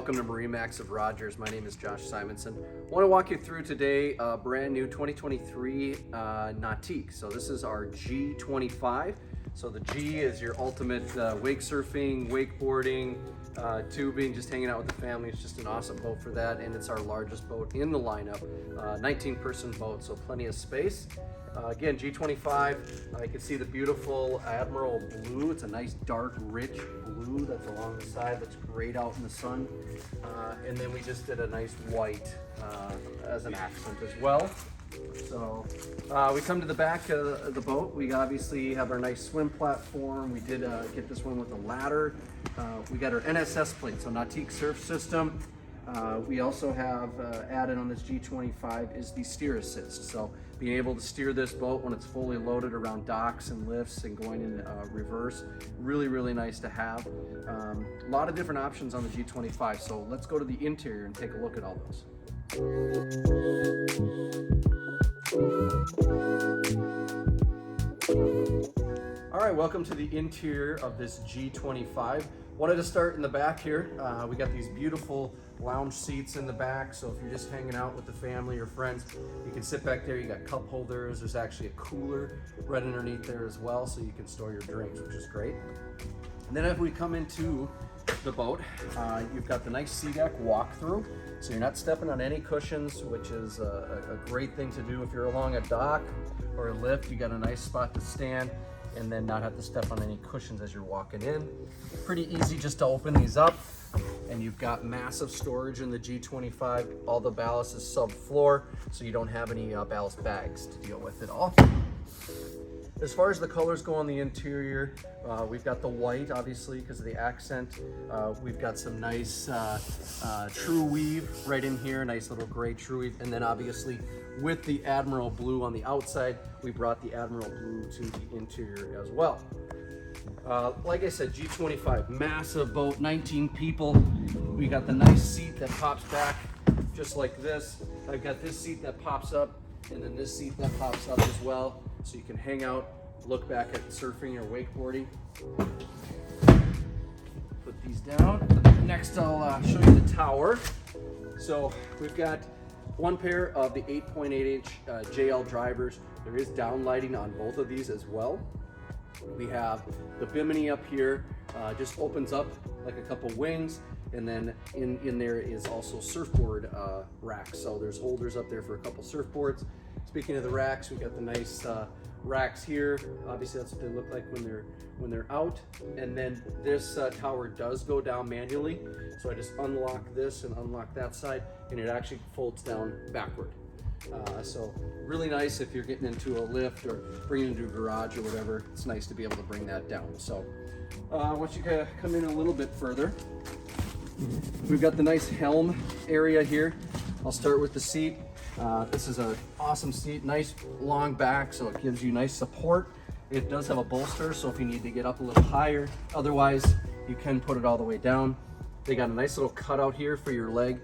welcome to MarineMax of Rogers. My name is Josh Simonson. I want to walk you through today a brand new 2023 Nautique. So this is our G25. So the G is your ultimate wake surfing, wakeboarding, tubing, just hanging out with the family. It's just an awesome boat for that, and it's our largest boat in the lineup, 19-person boat, so plenty of space. Again, G25, you can see the beautiful Admiral blue. It's a nice dark, rich blue that's along the side. That's great out in the sun. And then we just did a nice white as an accent as well. So we come to the back of the boat. We obviously have our nice swim platform. We did get this one with a ladder. We got our NSS plate, so Nautique Surf System. We also have added on this G25 is the steer assist. So being able to steer this boat when it's fully loaded around docks and lifts and going in reverse, really nice to have. A lot of different options on the G25. So let's go to the interior and take a look at all those. All right, welcome to the interior of this G25. Wanted to start in the back here. We got these beautiful lounge seats in the back, so if you're just hanging out with the family or friends, you can sit back there. You got cup holders. There's actually a cooler right underneath there as well, so you can store your drinks, which is great. And then if we come into the boat, you've got the nice SeaDeck walkthrough, so you're not stepping on any cushions, which is a great thing to do if you're along a dock or a lift. You got a nice spot to stand and then not have to step on any cushions as you're walking in. Pretty easy just to open these up, and you've got massive storage in the G25. All the ballast is subfloor, so you don't have any ballast bags to deal with at all. As far as the colors go on the interior, we've got the white, obviously, because of the accent. We've got some nice true weave right in here, nice little gray true weave. And then obviously with the Admiral blue on the outside, we brought the Admiral blue to the interior as well. Like I said, G25, massive boat, 19 people. We got the nice seat that pops back just like this. I've got this seat that pops up, and then this seat that pops up as well. So you can hang out, look back at surfing or wakeboarding. Put these down. Next, I'll show you the tower. So we've got one pair of the 8.8-inch JL drivers. There is downlighting on both of these as well. We have the bimini up here, just opens up like a couple wings, and then in there is also surfboard racks. So there's holders up there for a couple surfboards. Speaking of the racks, we've got the nice racks here. Obviously that's what they look like when they're out. And then this tower does go down manually. So I just unlock this and unlock that side, and it actually folds down backward. So really nice if you're getting into a lift or bringing it into a garage or whatever. It's nice to be able to bring that down. So once you come in a little bit further, we've got the nice helm area here. I'll start with the seat. This is an awesome seat, nice long back, so it gives you nice support. It does have a bolster, so if you need to get up a little higher, otherwise you can put it all the way down. They got a nice little cutout here for your leg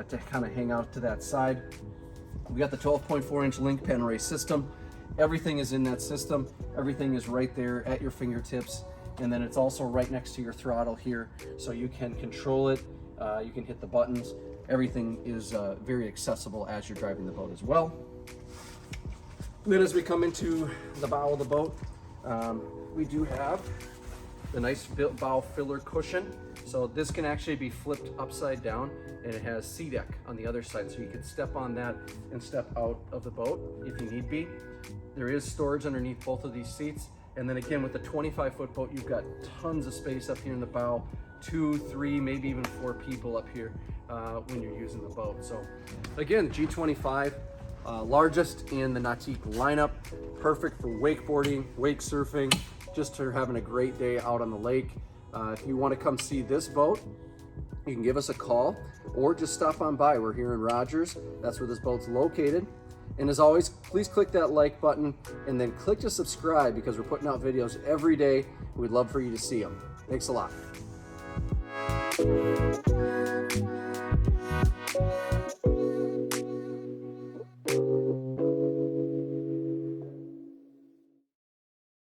to kind of hang out to that side. We got the 12.4-inch link pan array system. Everything is in that system. Everything is right there at your fingertips, and then it's also right next to your throttle here, so you can control it. You can hit the buttons. Everything is very accessible as you're driving the boat as well. And then as we come into the bow of the boat, we do have the nice bow filler cushion. So this can actually be flipped upside down, and it has SeaDeck on the other side, so you can step on that and step out of the boat if you need be. There is storage underneath both of these seats. And then again, with the 25-foot boat, you've got tons of space up here in the bow, 2, 3, maybe even 4 people up here when you're using the boat. So again, G25, largest in the Nautique lineup, perfect for wakeboarding, wake surfing, just for having a great day out on the lake. If you want to come see this boat, you can give us a call or just stop on by. We're here in Rogers. That's where this boat's located. And as always, please click that like button and then click to subscribe, because we're putting out videos every day. We'd love for you to see them. Thanks a lot.